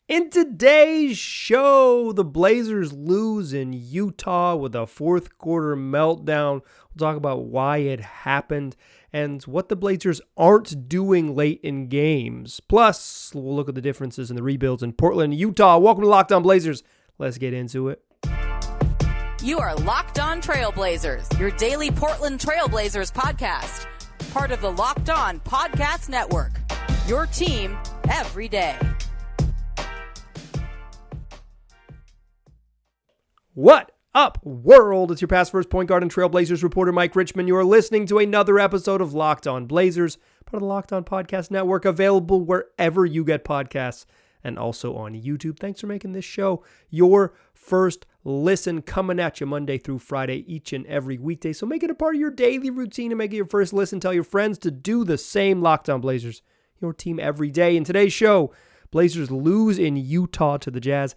In today's show, the Blazers lose in Utah with a fourth quarter meltdown. We'll talk about why it happened and what the Blazers aren't doing late in games. Plus, we'll look at the differences in the rebuilds in Portland and Utah. Welcome to Locked On Blazers. Let's get into it. You are Locked On Trailblazers, your daily Portland Trailblazers podcast. Part of the Locked On Podcast Network, your team every day. What up, world? It's your past first point guard and Trailblazers reporter, Mike Richmond. You are listening to another episode of Locked On Blazers, part of the Locked On Podcast Network, available wherever you get podcasts and also on YouTube. Thanks for making this show your first listen, coming at you Monday through Friday, each and every weekday. So make it a part of your daily routine and make it your first listen. Tell your friends to do the same. Locked On Blazers, your team every day. In today's show, Blazers lose in Utah to the Jazz.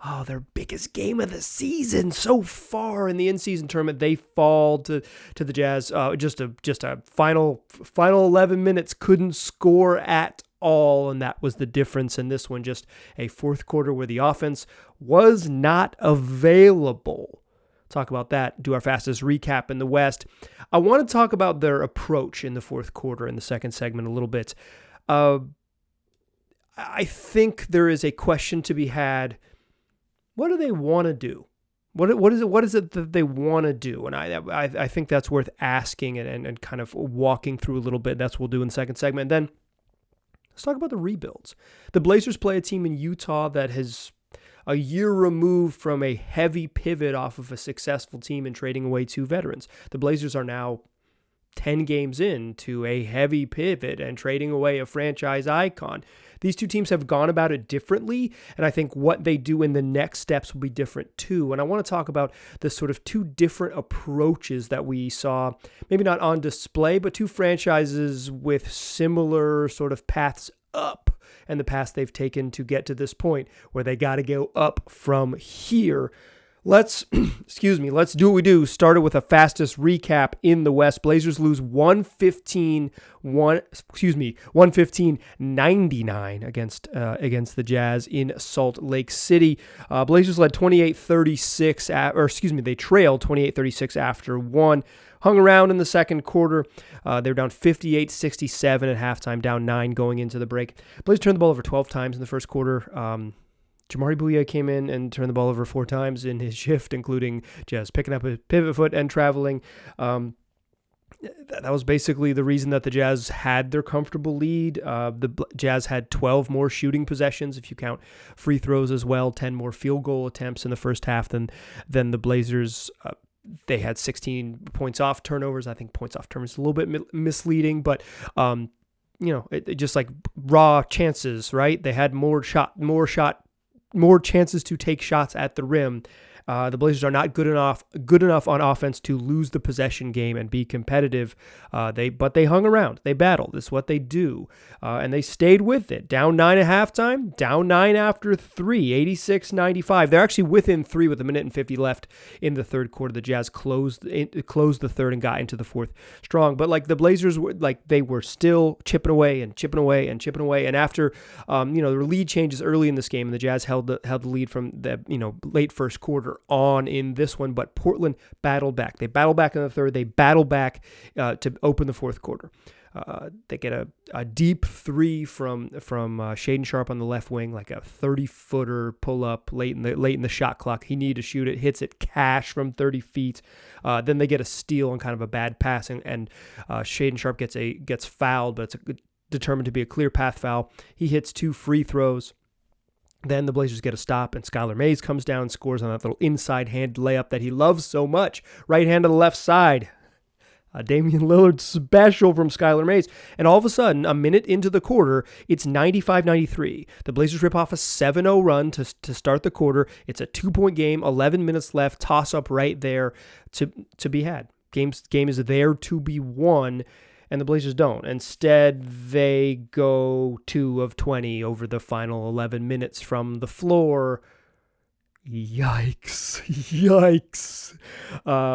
Oh, their biggest game of the season so far in the in-season tournament. They fall to the Jazz. Just a final 11 minutes, couldn't score at all, and that was the difference in this one. Just a fourth quarter where the offense was not available. Talk about that. Do our fastest recap in the West. I want to talk about their approach in the fourth quarter in the second segment a little bit. I think there is a question to be had. What do they want to do? What is it that they want to do? And I think that's worth asking and kind of walking through a little bit. That's what we'll do in the second segment. And then let's talk about the rebuilds. The Blazers play a team in Utah that has a year removed from a heavy pivot off of a successful team in trading away two veterans. The Blazers are now 10 games into a heavy pivot and trading away a franchise icon. These two teams have gone about it differently, and I think what they do in the next steps will be different too. And I want to talk about the sort of two different approaches that we saw, maybe not on display, but two franchises with similar sort of paths up and the paths they've taken to get to this point where they got to go up from here. Let's do what we do. Started with a fastest recap in the West. Blazers lose 115-99 against the Jazz in Salt Lake City. Blazers led 28-36, they trailed 28-36 after one. Hung around in the second quarter. They were down 58-67 at halftime, down 9 going into the break. Blazers turned the ball over 12 times in the first quarter. Jamari Bouye came in and turned the ball over 4 times in his shift, including just picking up a pivot foot and traveling. That was basically the reason that the Jazz had their comfortable lead. The Jazz had 12 more shooting possessions, if you count free throws as well, 10 more field goal attempts in the first half than the Blazers. They had 16 points off turnovers. I think points off turnovers is a little bit misleading, but it just like raw chances, right? They had more chances to take shots at the rim. The Blazers are not good enough on offense to lose the possession game and be competitive. But they hung around. They battled. This is what they do. And they stayed with it. Down 9 at halftime, down 9 after 3, 86-95. They're actually within 3 with a minute and 50 left in the third quarter. The Jazz closed the third and got into the fourth strong. But like the Blazers were they were still chipping away. And after the lead changes early in this game, and the Jazz held the lead from the late first quarter on in this one, but Portland battled back. They battled back in the third. They battled back to open the fourth quarter. They get a deep 3 from Shaedon Sharpe on the left wing, like a 30-footer pull up late in the shot clock. He needed to shoot it, hits it cash from 30 feet. Then they get a steal on kind of a bad passing, and Shaedon Sharpe gets fouled, but it's determined to be a clear path foul. He hits 2 free throws. Then the Blazers get a stop, and Skylar Mays comes down and scores on that little inside-hand layup that he loves so much. Right hand to the left side. Damian Lillard special from Skylar Mays. And all of a sudden, a minute into the quarter, it's 95-93. The Blazers rip off a 7-0 run to start the quarter. It's a 2-point game, 11 minutes left, toss-up right there to be had. Game is there to be won. And the Blazers don't. Instead, they go 2 of 20 over the final 11 minutes from the floor. Yikes.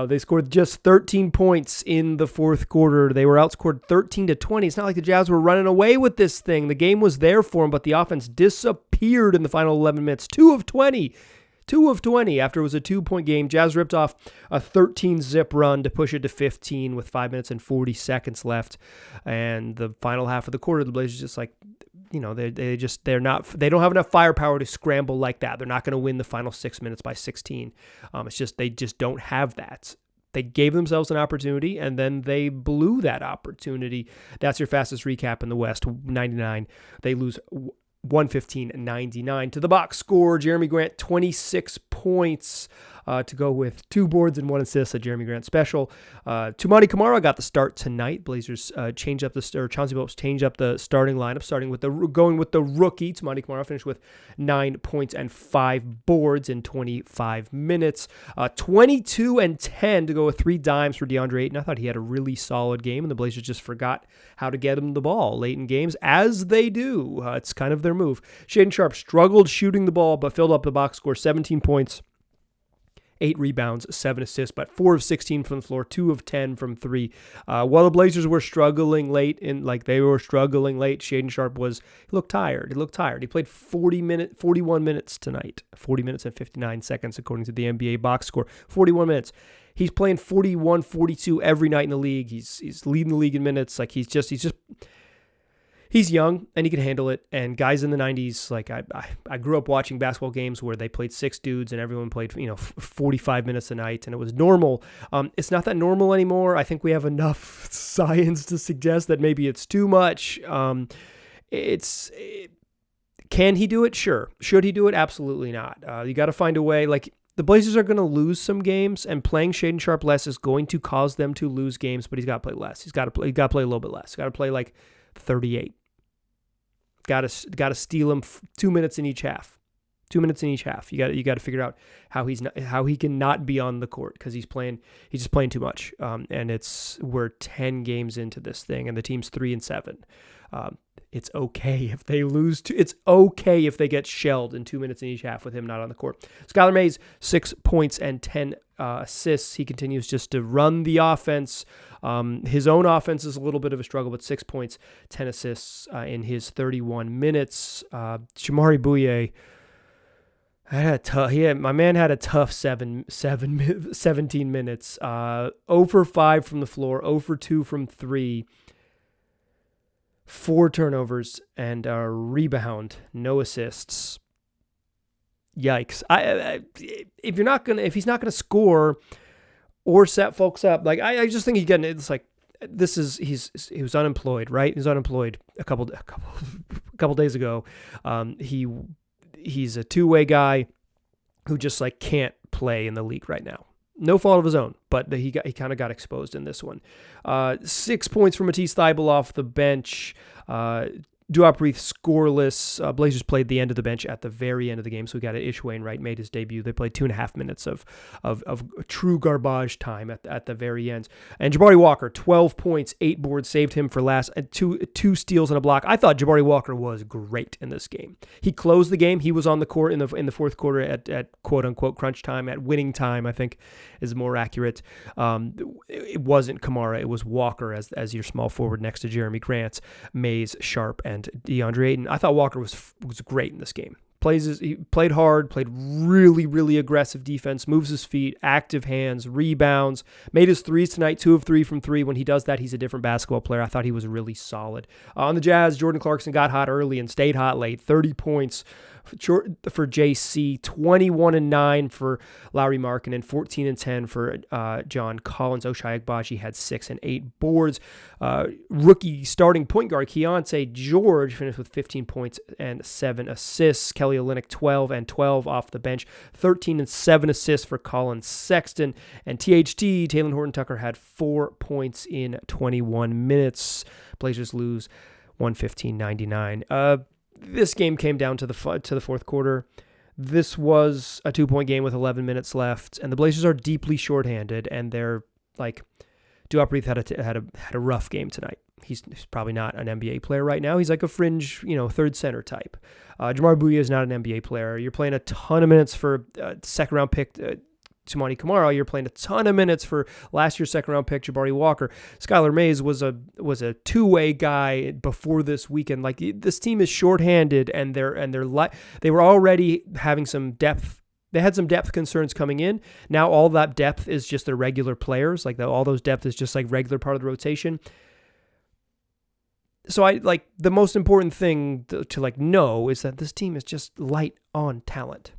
They scored just 13 points in the fourth quarter. They were outscored 13-20. It's not like the Jazz were running away with this thing. The game was there for them, but the offense disappeared in the final 11 minutes. 2 of 20 after it was a 2-point game. Jazz ripped off a 13-zip run to push it to 15 with 5 minutes and 40 seconds left. And the final half of the quarter, the Blazers just like, they don't have enough firepower to scramble like that. They're not going to win the final 6 minutes by 16. It's just they just don't have that. They gave themselves an opportunity, and then they blew that opportunity. That's your fastest recap in the West, 99. They lose 115-99. To the box score, Jeremy Grant, 26 points to go with 2 boards and 1 assist, a Jeremy Grant special. Toumani Camara got the start tonight. Blazers Chauncey Billups changed up the starting lineup, going with the rookie. Toumani Camara finished with 9 points and 5 boards in 25 minutes. 22-10 to go with 3 dimes for DeAndre Ayton. I thought he had a really solid game, and the Blazers just forgot how to get him the ball late in games, as they do. It's kind of their move. Shaedon Sharpe struggled shooting the ball, but filled up the box score, 17 points. 8 rebounds, 7 assists, but 4 of 16 from the floor, 2 of 10 from 3. While the Blazers were struggling late, Shaedon Sharpe he looked tired. He played 41 minutes tonight, 40 minutes and 59 seconds according to the NBA box score. 41 minutes. He's playing 41, 42 every night in the league. He's leading the league in minutes. Like he's young and he can handle it. And guys in the 90s, like I grew up watching basketball games where they played 6 dudes and everyone played 45 minutes a night, and it was normal. It's not that normal anymore. I think we have enough science to suggest that maybe it's too much. Can he do it? Sure. Should he do it? Absolutely not. You got to find a way. Like, the Blazers are going to lose some games, and playing Shaedon Sharpe less is going to cause them to lose games, but he's got to play less. He's got to play a little bit less. He's got to play like 38. Got to steal him 2 minutes in each half. 2 minutes in each half. You got to figure out how he can not be on the court, because he's just playing too much. And we're 10 games into this thing, and the team's 3-7. It's okay if they lose. It's okay if they get shelled in 2 minutes in each half with him not on the court. Skylar Mays, 6 points and 10 assists. He continues just to run the offense. His own offense is a little bit of a struggle, but 6 points, 10 assists in his 31 minutes. Shamari Bouye, my man had a tough 17 minutes. 0 for 5 from the floor, 0 for 2 from 3. 4 turnovers and a rebound, no assists. Yikes! If he's not gonna score or set folks up, like I just think it's like he was unemployed, right? He's unemployed a couple days ago. He's a two-way guy who just like can't play in the league right now. No fault of his own, but he kind of got exposed in this one. 6 points from Matisse Thybulle off the bench. Duop Reith scoreless. Blazers played the end of the bench at the very end of the game, so we got Ish Wainwright made his debut. They played 2.5 minutes of true garbage time at the very end. And Jabari Walker, 12 points, 8 boards, saved him for last. Two steals and a block. I thought Jabari Walker was great in this game. He closed the game. He was on the court in the fourth quarter at quote unquote crunch time, at winning time, I think is more accurate. It wasn't Camara, it was Walker as your small forward next to Jeremy Grant, Mays, Sharpe, and DeAndre Ayton. I thought Walker was great in this game. He played hard, played really, really aggressive defense, moves his feet, active hands, rebounds, made his threes tonight, 2 of 3 from 3. When he does that, he's a different basketball player. I thought he was really solid. On the Jazz, Jordan Clarkson got hot early and stayed hot late. 30 points for Jase, 21-9 for Lauri Markkanen, 14-10 for John Collins. Ochai Agbaji had 6 and 8 boards. Rookie starting point guard Keontae George finished with 15 points and 7 assists. Kelly Olynyk 12 and 12 off the bench, 13 and 7 assists for Colin Sexton. And THT, Talen Horton-Tucker, had 4 points in 21 minutes. Blazers lose 115-99. This game came down to the fourth quarter. This was a 2-point game with 11 minutes left, and the Blazers are deeply shorthanded, and they're like, Duop Reith had a rough game tonight. He's probably not an NBA player right now. He's like a fringe, third center type. Jamar Bouye is not an NBA player. You're playing a ton of minutes for second round pick Toumani Camara. You're playing a ton of minutes for last year's second round pick Jabari Walker. Skylar Mays was a two-way guy before this weekend. Like, this team is shorthanded, and they were already having some depth. They had some depth concerns coming in. Now all that depth is just their regular players. Like, all those depth is just like regular part of the rotation. So the most important thing to know is that this team is just light on talent.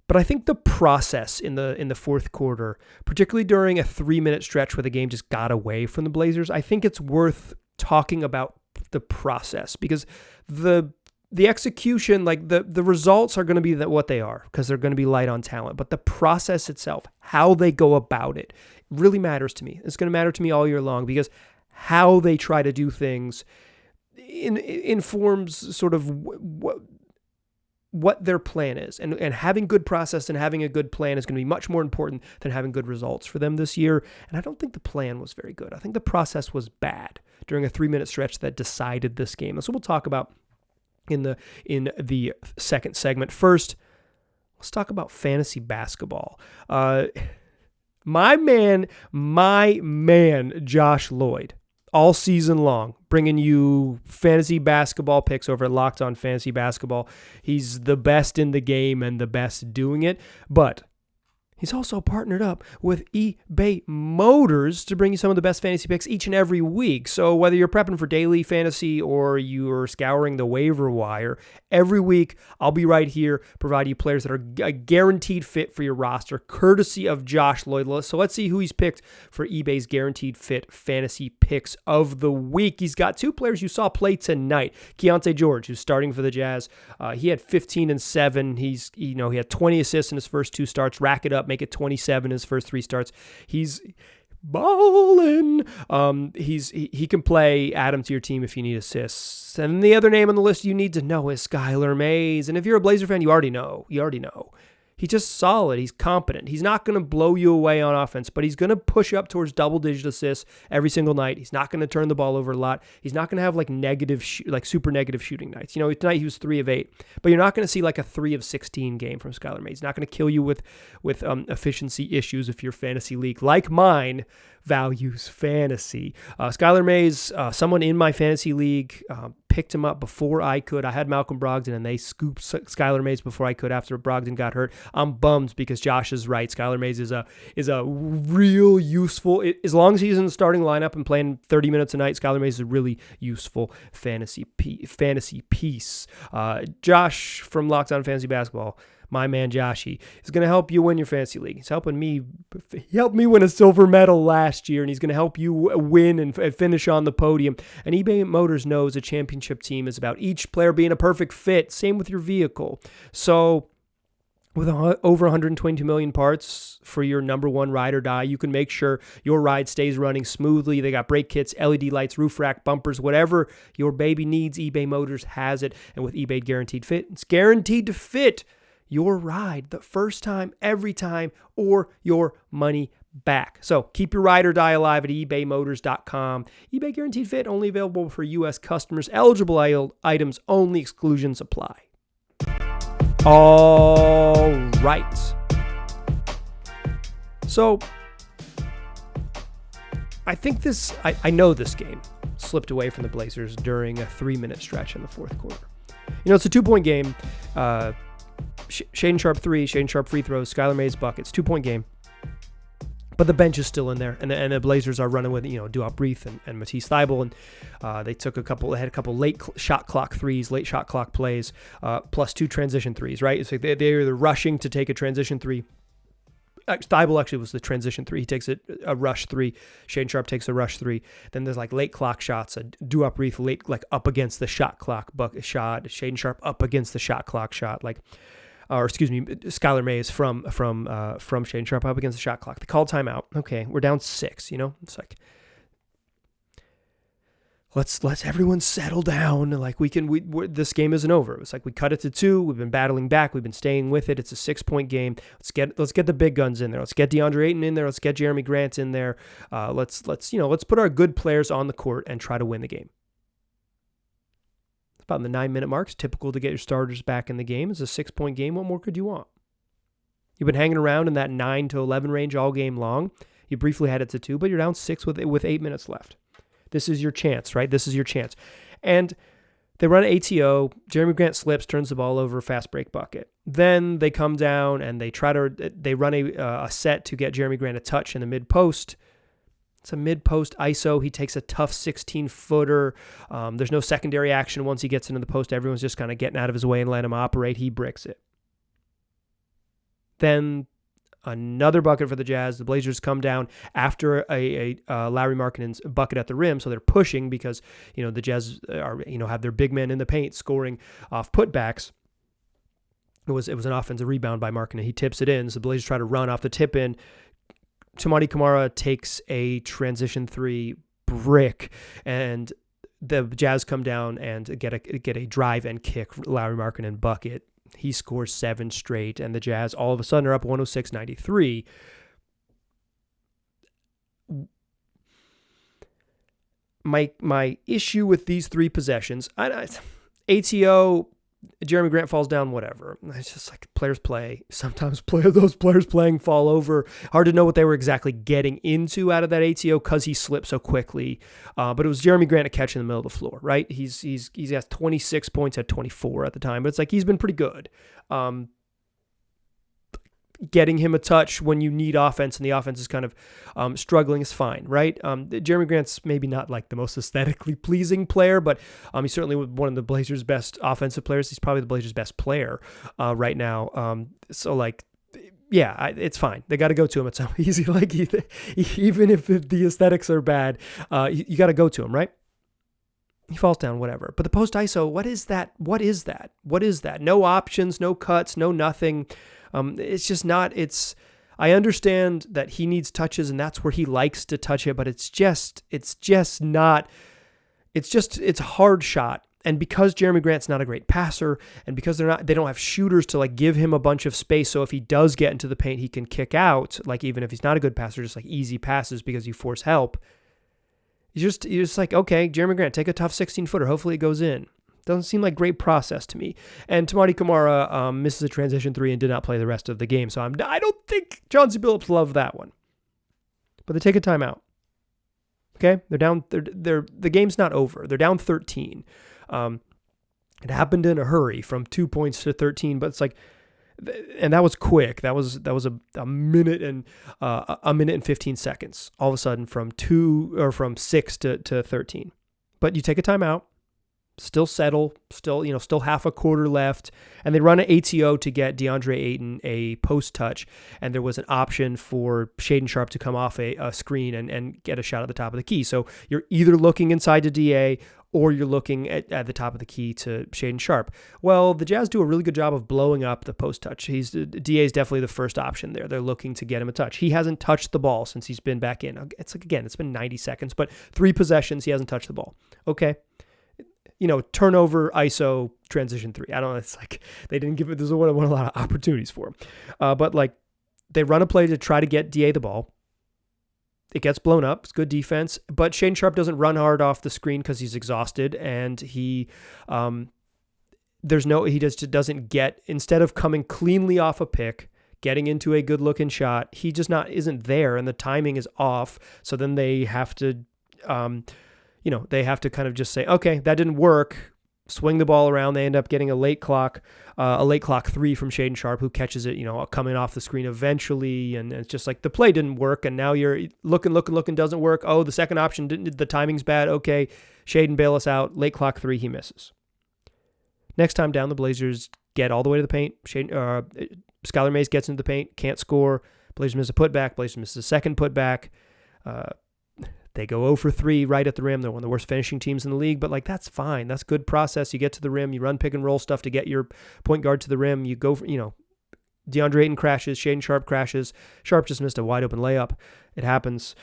But I think the process in the fourth quarter, particularly during a 3-minute stretch where the game just got away from the Blazers, I think it's worth talking about the process, because the execution, the results are going to be what they are because they're going to be light on talent. But the process itself, how they go about it, really matters to me. It's going to matter to me all year long, because how they try to do things informs sort of what their plan is. And having good process and having a good plan is going to be much more important than having good results for them this year. And I don't think the plan was very good. I think the process was bad during a 3-minute stretch that decided this game. That's what we'll talk about in the second segment. First, let's talk about fantasy basketball. My man, Josh Lloyd, all season long, bringing you fantasy basketball picks over at Locked On Fantasy Basketball. He's the best in the game and the best doing it, but he's also partnered up with eBay Motors to bring you some of the best fantasy picks each and every week. So whether you're prepping for daily fantasy or you're scouring the waiver wire, every week I'll be right here providing you players that are a guaranteed fit for your roster, courtesy of Josh Lloyd. So let's see who he's picked for eBay's guaranteed fit fantasy picks of the week. He's got 2 players you saw play tonight. Keontae George, who's starting for the Jazz. He had 15 and 7. He had 20 assists in his first 2 starts. Rack it up, make it 27 in his first 3 starts. He's ballin'. He can play add him to your team if you need assists. And the other name on the list you need to know is Skylar Mays. And if you're a Blazer fan, you already know. He's just solid. He's competent. He's not going to blow you away on offense, but he's going to push up towards double-digit assists every single night. He's not going to turn the ball over a lot. He's not going to have super negative shooting nights. Tonight he was 3 of 8, but you're not going to see like a 3 of 16 game from Skylar Mays. He's not going to kill you with efficiency issues if your fantasy league, like mine, values fantasy. Skylar Mays, someone in my fantasy league, picked him up before I could. I had Malcolm Brogdon, and they scooped Skylar Mays before I could after Brogdon got hurt. I'm bummed because Josh is right. Skylar Mays is a real useful, as long as he's in the starting lineup and playing 30 minutes a night, Skylar Mays is a really useful fantasy piece. Josh from Locked On Fantasy Basketball, my man Joshy, is going to help you win your fantasy league. He's helping me. He helped me win a silver medal last year, and he's going to help you win and finish on the podium. And eBay Motors knows a championship team is about each player being a perfect fit. Same with your vehicle. So with over 122 million parts for your number one ride or die, you can make sure your ride stays running smoothly. They got brake kits, LED lights, roof rack, bumpers, whatever your baby needs, eBay Motors has it. And with eBay Guaranteed Fit, it's guaranteed to fit your ride the first time, every time, or your money back. So keep your ride or die alive at ebaymotors.com. eBay Guaranteed Fit, only available for U.S. customers. Eligible items only. Exclusions apply. All right. So I think I know this game slipped away from the Blazers during a 3-minute stretch in the fourth quarter. It's a 2-point game. Shaedon Sharpe 3, Shaedon Sharpe free throws, Skylar Mays buckets, 2-point game. But the bench is still in there, and the Blazers are running with Duop Breath and Matisse Thybulle, and they had a couple late shot clock threes, late shot clock plays, plus 2 transition threes. Right, it's like they're either rushing to take a transition 3. Thybulle actually was the transition 3. He takes a rush 3. Shaedon Sharpe takes a rush 3. Then there's like late clock shots. A Duop Breath late up against the shot clock bucket shot. Shaedon Sharpe up against the shot clock shot. Skylar Mays from Shaedon Sharpe up against the shot clock. They called timeout. Okay, we're down 6. It's like, let's everyone settle down. Like this game isn't over. It's like we cut it to 2. We've been battling back. We've been staying with it. It's a 6-point game. Let's get the big guns in there. Let's get DeAndre Ayton in there. Let's get Jeremy Grant in there. Let's put our good players on the court and try to win the game. It's about in the 9-minute mark. It's typical to get your starters back in the game. It's a 6-point game. What more could you want? You've been hanging around in that 9 to 11 range all game long. You briefly had it to 2, but you're down 6 with 8 minutes left. This is your chance, right? This is your chance. And they run an ATO. Jeremy Grant slips, turns the ball over, fast break bucket. Then they come down and they run a set to get Jeremy Grant a touch in the mid-post. It's a mid-post ISO. He takes a tough 16-footer. There's no secondary action once he gets into the post. Everyone's just kind of getting out of his way and letting him operate. He bricks it. Then another bucket for the Jazz. The Blazers come down after a Lauri Markkanen's bucket at the rim, so they're pushing because the Jazz are have their big men in the paint scoring off putbacks. It was an offensive rebound by Markkanen. He tips it in, so the Blazers try to run off the tip in. Toumani Camara takes a transition 3 brick, and the Jazz come down and get a drive and kick Lauri Markkanen bucket. He scores 7 straight, and the Jazz all of a sudden are up 106-93. My issue with these 3 possessions, ATO, Jeremy Grant falls down, whatever. It's just like players play. Sometimes those players playing fall over. Hard to know what they were exactly getting into out of that ATO because he slipped so quickly. But it was Jeremy Grant a catch in the middle of the floor, right? He's got 26 points at 24 at the time, but it's like he's been pretty good. Getting him a touch when you need offense and the offense is kind of struggling is fine, right? Jeremy Grant's maybe not like the most aesthetically pleasing player, but he's certainly one of the Blazers' best offensive players. He's probably the Blazers' best player right now. It's fine. They got to go to him. It's so easy. Like even if the aesthetics are bad, you got to go to him, right? He falls down, whatever. But the post ISO, what is that? What is that? No options, no cuts, no nothing. It's just not, I understand that he needs touches and that's where he likes to touch it, but it's a hard shot. And because Jeremy Grant's not a great passer and because they don't have shooters to like give him a bunch of space. So if he does get into the paint, he can kick out, like even if he's not a good passer, just like easy passes because you force help. You're just like, okay, Jeremy Grant, take a tough 16-footer. Hopefully it goes in. Doesn't seem like great process to me. And Toumani Camara misses a transition 3 and did not play the rest of the game. So I don't think Chauncey Billups loved that one. But they take a timeout. Okay, they're down. The game's not over. They're down 13. It happened in a hurry from 2 points to 13. But it's like, and that was quick. That was a minute and 15 seconds. All of a sudden from 6 to 13. But you take a timeout. Still settle, still half a quarter left, and they run an ATO to get DeAndre Ayton a post touch, and there was an option for Shaedon Sharpe to come off a screen and get a shot at the top of the key. So you're either looking inside to DA or you're looking at the top of the key to Shaedon Sharpe. Well, the Jazz do a really good job of blowing up the post touch. DA is definitely the first option there. They're looking to get him a touch. He hasn't touched the ball since he's been back in. It's like, again, it's been 90 seconds, but 3 possessions, he hasn't touched the ball. Okay. Turnover, ISO, transition 3. I don't know. It's like they didn't give it. There's a lot of opportunities for him. But like they run a play to try to get DA the ball. It gets blown up. It's good defense. But Shaedon Sharpe doesn't run hard off the screen because he's exhausted. And he just doesn't get, instead of coming cleanly off a pick, getting into a good looking shot, he just isn't there. And the timing is off. So then they have to, they have to kind of just say, okay, that didn't work. Swing the ball around. They end up getting a late clock 3 from Shaedon Sharpe, who catches it, coming off the screen eventually. And it's just like the play didn't work. And now you're looking, doesn't work. Oh, the second option the timing's bad. Okay, Shaedon, bail us out. Late clock 3, he misses. Next time down, the Blazers get all the way to the paint. Skylar Mays gets into the paint, can't score. Blazers miss a putback. Blazers miss a second putback. They go 0 for 3 right at the rim. They're one of the worst finishing teams in the league, but like that's fine. That's good process. You get to the rim, you run pick and roll stuff to get your point guard to the rim. You go for, DeAndre Ayton crashes, Shaedon Sharpe crashes. Sharpe just missed a wide open layup. It happens.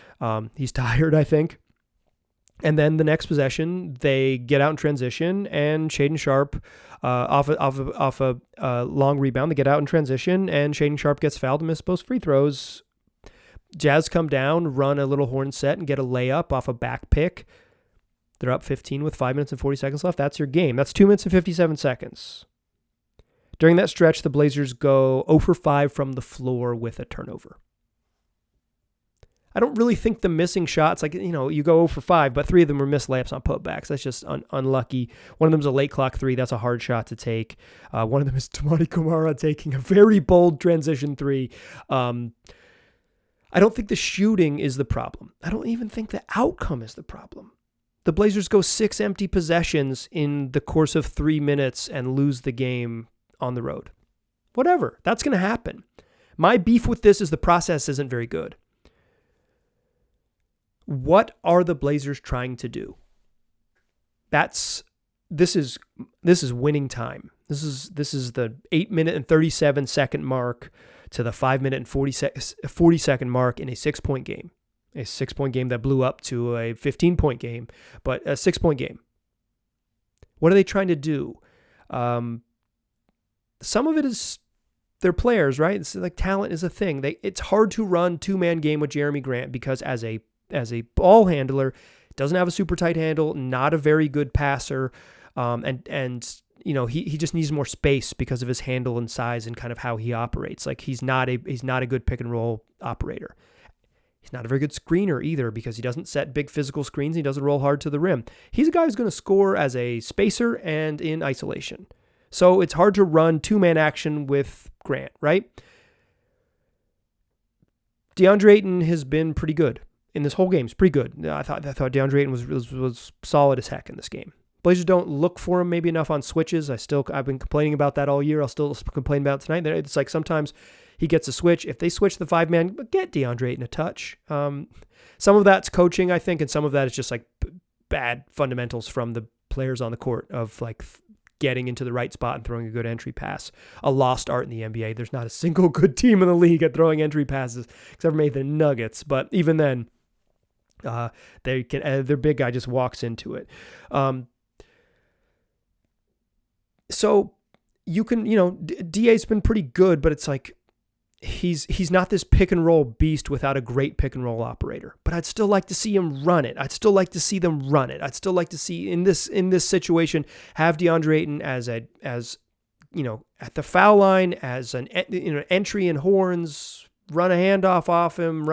He's tired, I think. And then the next possession, they get out in transition, and Shaedon Sharpe, off a long rebound, they get out in transition, and Shaedon Sharpe gets fouled and misses both free throws. Jazz come down, run a little horn set, and get a layup off a back pick. They're up 15 with 5 minutes and 40 seconds left. That's your game. That's 2 minutes and 57 seconds. During that stretch, the Blazers go 0 for 5 from the floor with a turnover. I don't really think the missing shots, like, you go 0 for 5, but 3 of them were missed layups on putbacks. That's just unlucky. One of them is a late clock 3. That's a hard shot to take. One of them is Tamari Kamara taking a very bold transition 3. I don't think the shooting is the problem. I don't even think the outcome is the problem. The Blazers go 6 empty possessions in the course of 3 minutes and lose the game on the road. Whatever. That's going to happen. My beef with this is the process isn't very good. What are the Blazers trying to do? This is winning time. This is the 8 minute and 37 second mark to the 5 minute and 40 second mark in a 6-point game. A 6-point game that blew up to a 15-point game, but a 6-point game. What are they trying to do? Some of it is their players, right? It's like talent is a thing. It's hard to run 2-man game with Jeremy Grant because as a ball handler, doesn't have a super tight handle, not a very good passer, and he just needs more space because of his handle and size and kind of how he operates. Like he's not a good pick and roll operator. He's not a very good screener either because he doesn't set big physical screens. He doesn't roll hard to the rim. He's a guy who's going to score as a spacer and in isolation. So it's hard to run 2-man action with Grant, right? DeAndre Ayton has been pretty good in this whole game. It's pretty good. I thought DeAndre Ayton was solid as heck in this game. Blazers don't look for him maybe enough on switches. I've been complaining about that all year. I'll still complain about it tonight. It's like sometimes he gets a switch. If they switch the 5-man, get DeAndre Ayton a touch. Some of that's coaching, I think, and some of that is just like bad fundamentals from the players on the court of like getting into the right spot and throwing a good entry pass. A lost art in the NBA. There's not a single good team in the league at throwing entry passes except for maybe the Nuggets. But even then, their big guy just walks into it. So you can, DA's been pretty good, but it's like he's not this pick and roll beast without a great pick and roll operator. But I'd still like to see him run it. I'd still like to see them run it. I'd still like to see in this situation have DeAndre Ayton as at the foul line as an entry and horns, run a handoff off him,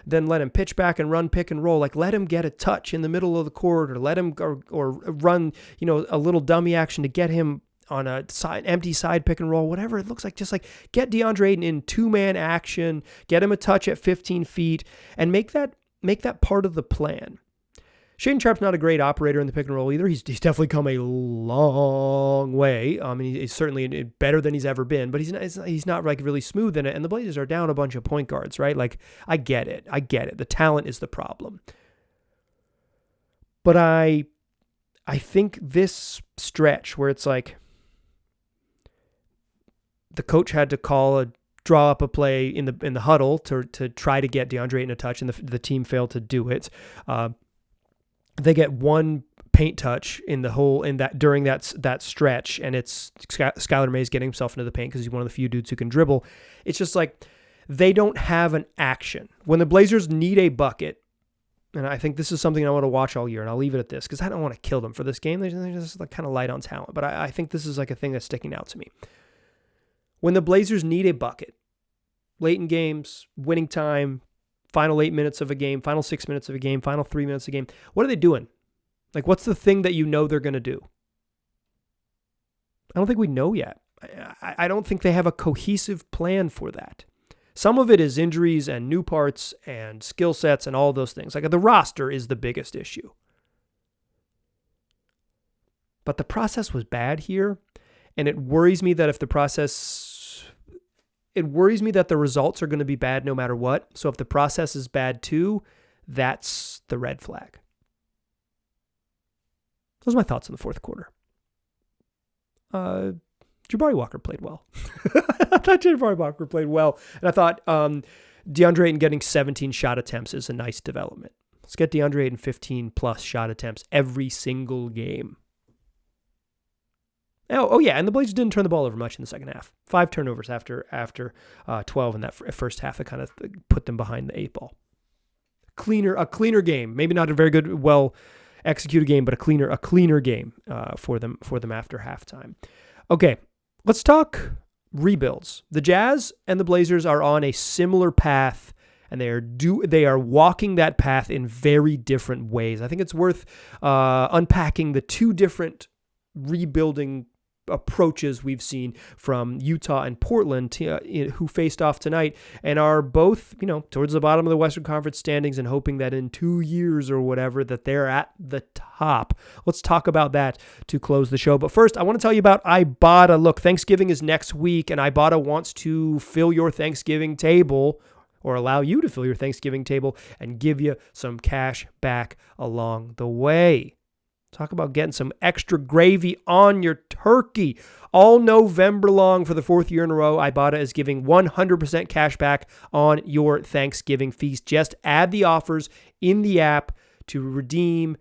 then let him pitch back and run pick and roll. Like let him get a touch in the middle of the court, or let him or run a little dummy action to get him on a empty side pick and roll, whatever it looks like. Just like get DeAndre Ayton in 2-man action, get him a touch at 15 feet, and make that part of the plan. Shaedon Sharpe's not a great operator in the pick and roll either. He's definitely come a long way. He's certainly better than he's ever been, but he's not like really smooth in it. And the Blazers are down a bunch of point guards, right? Like I get it. The talent is the problem. But I think this stretch where it's like the coach had to draw up a play in the huddle to try to get DeAndre Ayton a touch, and the team failed to do it. They get one paint touch during that stretch, and it's Skylar Mays getting himself into the paint because he's one of the few dudes who can dribble. It's just like they don't have an action. When the Blazers need a bucket, and I think this is something I want to watch all year, and I'll leave it at this because I don't want to kill them for this game. They're just like kind of light on talent, but I think this is like a thing that's sticking out to me. When the Blazers need a bucket, late in games, winning time, final 8 minutes of a game, final 6 minutes of a game, final 3 minutes of a game, what are they doing? Like, what's the thing that they're going to do? I don't think we know yet. I don't think they have a cohesive plan for that. Some of it is injuries and new parts and skill sets and all those things. Like the roster is the biggest issue. But the process was bad here, and it worries me that the results are going to be bad no matter what. So if the process is bad too, that's the red flag. Those are my thoughts on the fourth quarter. Jabari Walker played well. I thought Jabari Walker played well. And I thought DeAndre Ayton getting 17 shot attempts is a nice development. Let's get DeAndre Ayton 15-plus shot attempts every single game. Oh yeah, and the Blazers didn't turn the ball over much in the second half. 5 turnovers after 12 in that first half. It kind of put them behind the 8 ball. A cleaner game. Maybe not a very good, well-executed game, but a cleaner game for them after halftime. Okay, let's talk rebuilds. The Jazz and the Blazers are on a similar path, and they are walking that path in very different ways. I think it's worth unpacking the 2 different rebuilding approaches we've seen from Utah and Portland, who faced off tonight and are both, towards the bottom of the Western Conference standings, and hoping that in 2 years or whatever that they're at the top. Let's talk about that to close the show. But first, I want to tell you about Ibotta. Look, Thanksgiving is next week, and Ibotta wants to fill your Thanksgiving table, or allow you to fill your Thanksgiving table, and give you some cash back along the way. Talk about getting some extra gravy on your turkey. All November long for the 4th year in a row, Ibotta is giving 100% cash back on your Thanksgiving feast. Just add the offers in the app to redeem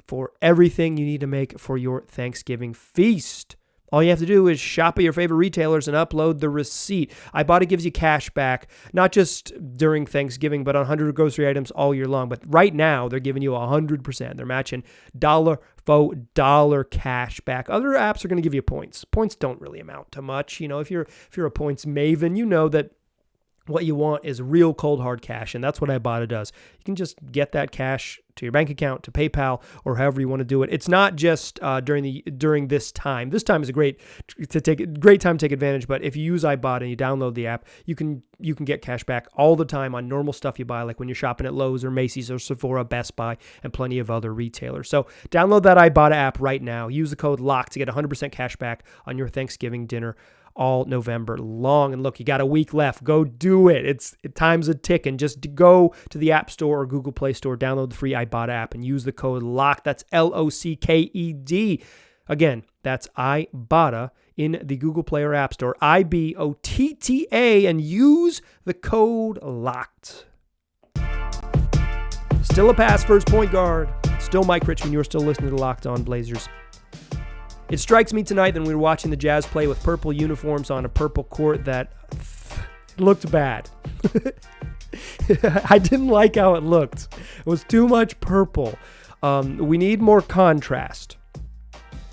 for everything you need to make for your Thanksgiving feast. All you have to do is shop at your favorite retailers and upload the receipt. Ibotta gives you cash back, not just during Thanksgiving, but on 100 grocery items all year long. But right now, they're giving you 100%. They're matching dollar for dollar cash back. Other apps are going to give you points. Points don't really amount to much. If you're a points maven, you know that what you want is real cold hard cash, and that's what Ibotta does. You can just get that cash to your bank account, to PayPal, or however you want to do it. It's not just during this time. This time is a great time to take advantage. But if you use Ibotta and you download the app, you can get cash back all the time on normal stuff you buy, like when you're shopping at Lowe's or Macy's or Sephora, Best Buy, and plenty of other retailers. So download that Ibotta app right now. Use the code LOCK to get 100% cash back on your Thanksgiving dinner all November long. And look, you got a week left. Go do it. Time's a ticking. Just go to the App Store or Google Play Store, download the free Ibotta app, and use the code LOCK. That's LOCKED. Again, that's Ibotta in the Google Play or App Store, IBOTTA, and use the code LOCKED. Still a pass first point guard. Still Mike Richmond. You're still listening to Locked On Blazers. It strikes me tonight that we were watching the Jazz play with purple uniforms on a purple court that looked bad. I didn't like how it looked. It was too much purple. We need more contrast.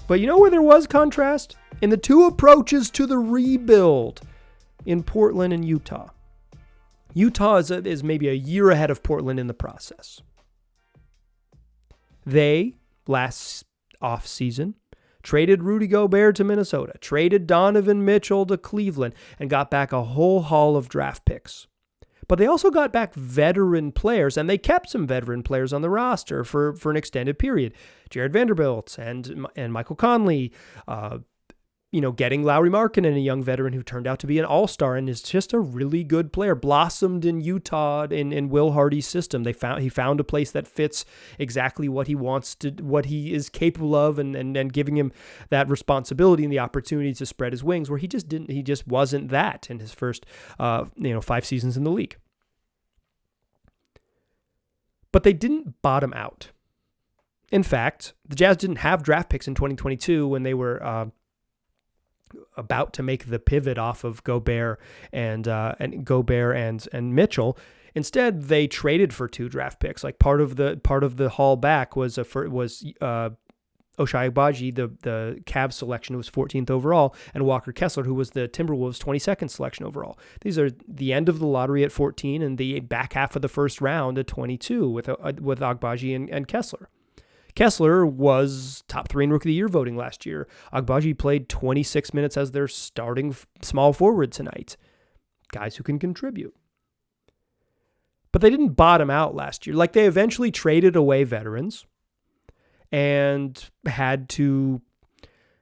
But you know where there was contrast? In the 2 approaches to the rebuild in Portland and Utah. Utah is maybe a year ahead of Portland in the process. They, last offseason, traded Rudy Gobert to Minnesota, traded Donovan Mitchell to Cleveland, and got back a whole haul of draft picks. But they also got back veteran players, and they kept some veteran players on the roster for an extended period. Jared Vanderbilt and Michael Conley, getting Lauri Markkanen, a young veteran who turned out to be an all-star and is just a really good player, blossomed in Utah in Will Hardy's system. He found a place that fits exactly what he wants to, what he is capable of, and giving him that responsibility and the opportunity to spread his wings, where he just wasn't that in his first 5 seasons in the league. But they didn't bottom out. In fact, the Jazz didn't have draft picks in 2022 when they were about to make the pivot off of Gobert and Mitchell. Instead, they traded for 2 draft picks. Like part of the haul back was Ochai Agbaji, the Cavs selection, who was 14th overall, and Walker Kessler, who was the Timberwolves 22nd selection overall. These are the end of the lottery at 14 and the back half of the first round at 22 with Agbaji and Kessler. Kessler was top 3 in Rookie of the Year voting last year. Agbaji played 26 minutes as their starting small forward tonight. Guys who can contribute. But they didn't bottom out last year. Like, they eventually traded away veterans and had to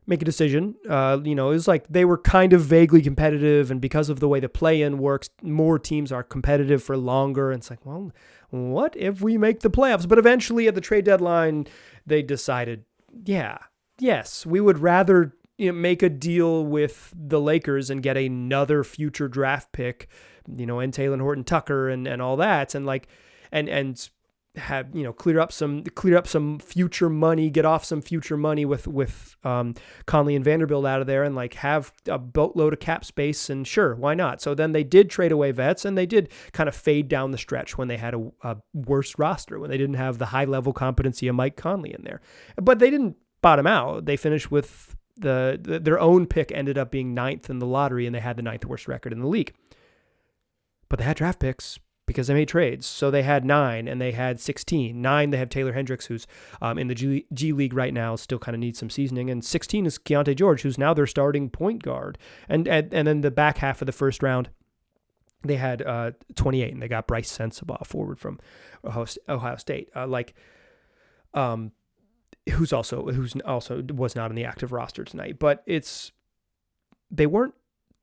make a decision. It was like they were kind of vaguely competitive, and because of the way the play-in works, more teams are competitive for longer. And it's like, well, what if we make the playoffs? But eventually at the trade deadline, they decided, yes, we would rather make a deal with the Lakers and get another future draft pick, and Taylor Horton Tucker and all that. And have, clear up some future money, get off some future money with Conley and Vanderbilt out of there, and like have a boatload of cap space. And sure, why not? So then they did trade away vets, and they did kind of fade down the stretch when they had a worse roster, when they didn't have the high level competency of Mike Conley in there. But they didn't bottom out. They finished with their own pick ended up being 9th in the lottery, and they had the 9th worst record in the league. But they had draft picks because they made trades. So they had 9 and they had 16. 9, they have Taylor Hendricks, who's in the G League right now, still kind of needs some seasoning. And 16 is Keontae George, who's now their starting point guard. And then the back half of the first round, they had 28, and they got Bryce Sensabaugh, forward from Ohio State. Who's also was not on the active roster tonight. But they weren't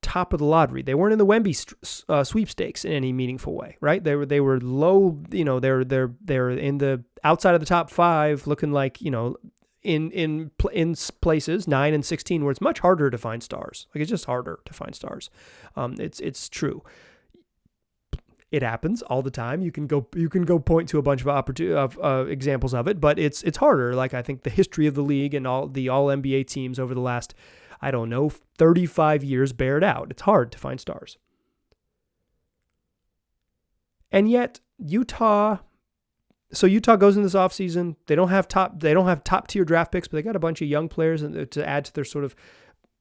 top of the lottery. They weren't in the Wemby sweepstakes in any meaningful way, right? They were low, they're in the outside of the top 5, looking like, in places 9 and 16 where it's much harder to find stars. Like, it's just harder to find stars. It's true. It happens all the time. You can go point to a bunch of examples of it, but it's harder. Like, I think the history of the league and all NBA teams over the last, 35 years bear it out. It's hard to find stars. And yet Utah goes in this offseason. They don't have top tier draft picks, but they got a bunch of young players to add to their sort of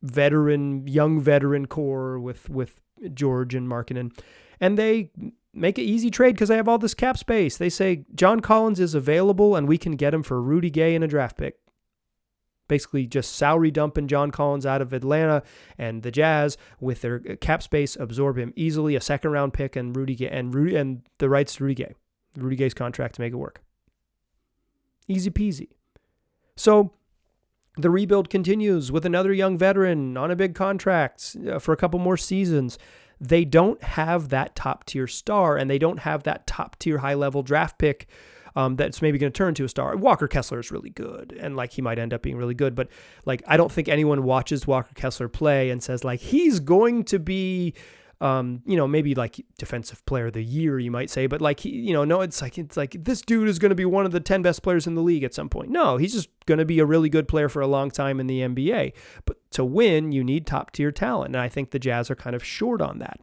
young veteran core with George and Markkanen. And they make an easy trade because they have all this cap space. They say John Collins is available and we can get him for Rudy Gay and a draft pick. Basically just salary dumping John Collins out of Atlanta, and the Jazz, with their cap space, absorb him easily, a second round pick and Rudy Gay and the rights to Rudy Gay's contract to make it work. Easy peasy. So the rebuild continues with another young veteran on a big contract for a couple more seasons. They don't have that top tier star, and they don't have that top tier high level draft pick that's maybe going to turn to a star. Walker Kessler is really good, and like he might end up being really good, but like I don't think anyone watches Walker Kessler play and says like he's going to be maybe like defensive player of the year, you might say, but like no, it's like this dude is going to be one of the 10 best players in the league at some point. No, he's just going to be a really good player for a long time in the NBA. But to win, you need top tier talent, and I think the Jazz are kind of short on that.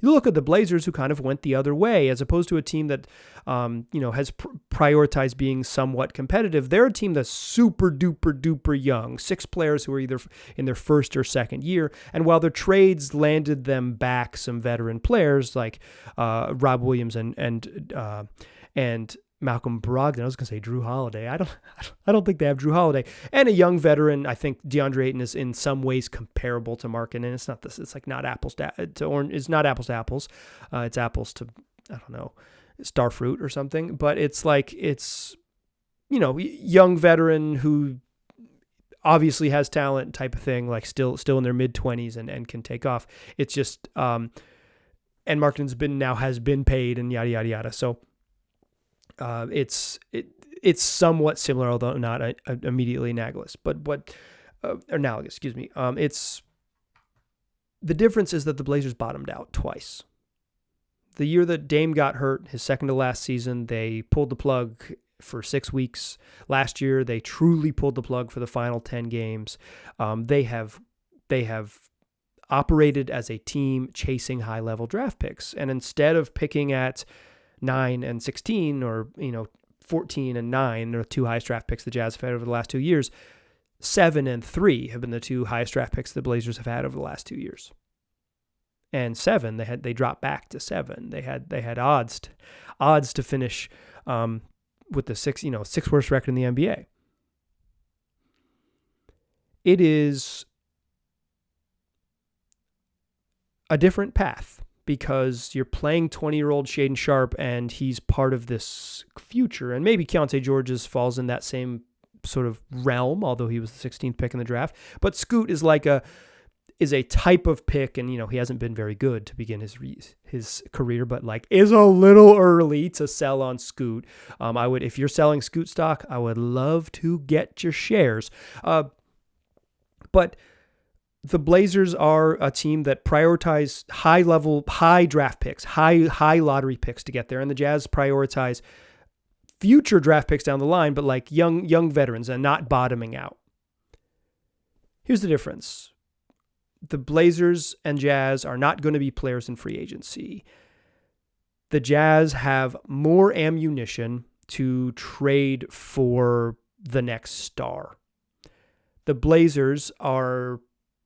You look at the Blazers, who kind of went the other way, as opposed to a team that, has prioritized being somewhat competitive. They're a team that's super duper duper young, 6 players who are either in their first or second year. And while their trades landed them back some veteran players like Rob Williams and Malcolm Brogdon. I was going to say Drew Holiday. I don't think they have Drew Holiday. And a young veteran. I think DeAndre Ayton is in some ways comparable to Markkanen, and it's not this. It's like not apples to orange. It's not apples to apples. It's apples to, I don't know, starfruit or something. But it's like young veteran who obviously has talent type of thing. Like still in their mid-20s and can take off. It's just and Markkanen's has been paid and yada yada yada. So. It's somewhat similar, although not immediately analogous. Analogous, excuse me. It's the difference is that the Blazers bottomed out twice. The year that Dame got hurt, his second to last season, they pulled the plug for 6 weeks. Last year, they truly pulled the plug for the final 10 games. They have operated as a team chasing high level draft picks, and instead of picking at 9 and 16 or 14 and 9 are the 2 highest draft picks the Jazz have had over the last 2 years. 7 and 3 have been the 2 highest draft picks the Blazers have had over the last 2 years. And 7 they dropped back to 7. They had odds to finish with the 6th worst record in the NBA. It is a different path, because you're playing 20-year-old Shaedon Sharpe, and he's part of this future. And maybe Keontae George falls in that same sort of realm, although he was the 16th pick in the draft. But Scoot is a type of pick, and he hasn't been very good to begin his career, but is a little early to sell on Scoot. If you're selling Scoot stock, I would love to get your shares. But the Blazers are a team that prioritize high draft picks, high lottery picks to get there, and the Jazz prioritize future draft picks down the line, but like young veterans and not bottoming out. Here's the difference. The Blazers and Jazz are not going to be players in free agency. The Jazz have more ammunition to trade for the next star. The Blazers are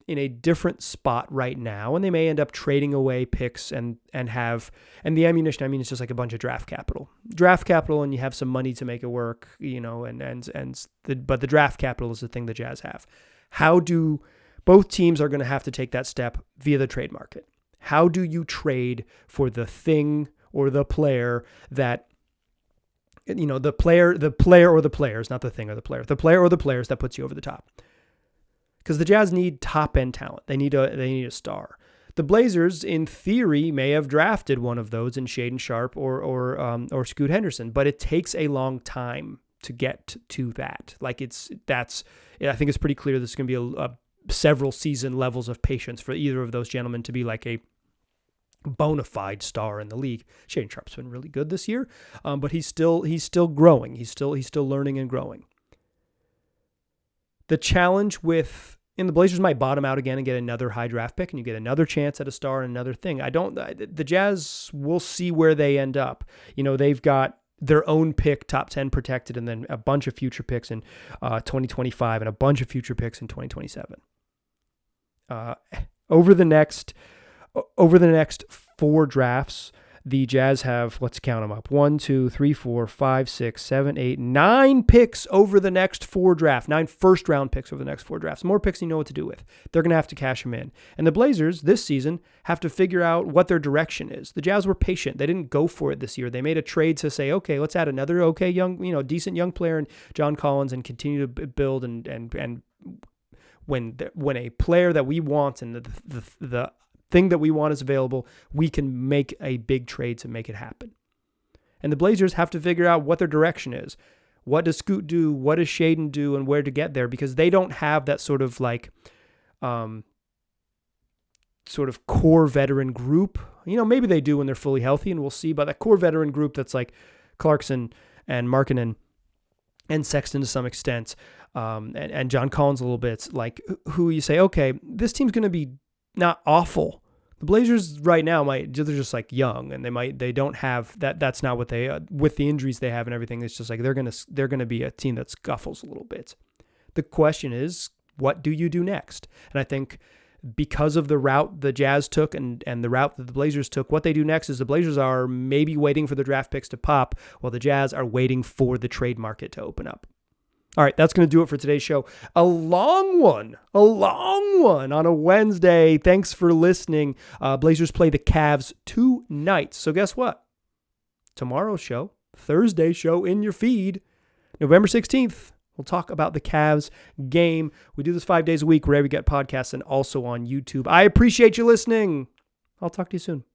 in a different spot right now, and they may end up trading away picks and the ammunition, I mean, it's just like a bunch of draft capital, and you have some money to make it work, but the draft capital is the thing the Jazz have. Both teams are going to have to take that step via the trade market. How do you trade for the thing or the player that, the player or the players, not the thing or the player or the players that puts you over the top? Because the Jazz need top-end talent. They need a star. The Blazers, in theory, may have drafted one of those in Shaedon Sharpe or Scoot Henderson, but it takes a long time to get to that. I think it's pretty clear this is going to be a several season levels of patience for either of those gentlemen to be like a bona fide star in the league. Shaedon Sharpe's been really good this year, but he's still growing. He's still learning and growing. The challenge the Blazers might bottom out again and get another high draft pick, and you get another chance at a star and another thing. The Jazz, will see where they end up. They've got their own pick, top 10 protected, and then a bunch of future picks in 2025 and a bunch of future picks in 2027. Over the next 4 drafts, the Jazz have, let's count them up, 1, 2, 3, 4, 5, 6, 7, 8, 9 picks over the next 4 drafts, 9 first-round picks over the next 4 drafts. More picks you know what to do with. They're going to have to cash them in. And the Blazers, this season, have to figure out what their direction is. The Jazz were patient. They didn't go for it this year. They made a trade to say, okay, let's add another decent young player in John Collins and continue to build and when a player that we want and the thing that we want is available, we can make a big trade to make it happen. And the Blazers have to figure out what their direction is. What does Scoot do? What does Shaedon do? And where to get there? Because they don't have that sort of core veteran group. Maybe they do when they're fully healthy, and we'll see. But that core veteran group that's like Clarkson and Markkanen and Sexton to some extent, and John Collins a little bit, like who you say, okay, this team's going to be not awful. The Blazers right now they're just like young, and they don't have that. That's not what they with the injuries they have and everything. It's just like they're gonna be a team that scuffles a little bit. The question is, what do you do next? And I think because of the route the Jazz took and the route that the Blazers took, what they do next is the Blazers are maybe waiting for the draft picks to pop, while the Jazz are waiting for the trade market to open up. All right, that's going to do it for today's show. A long one on a Wednesday. Thanks for listening. Blazers play the Cavs tonight. So guess what? Tomorrow's show, Thursday show in your feed, November 16th. We'll talk about the Cavs game. We do this 5 days a week wherever you get podcasts and also on YouTube. I appreciate you listening. I'll talk to you soon.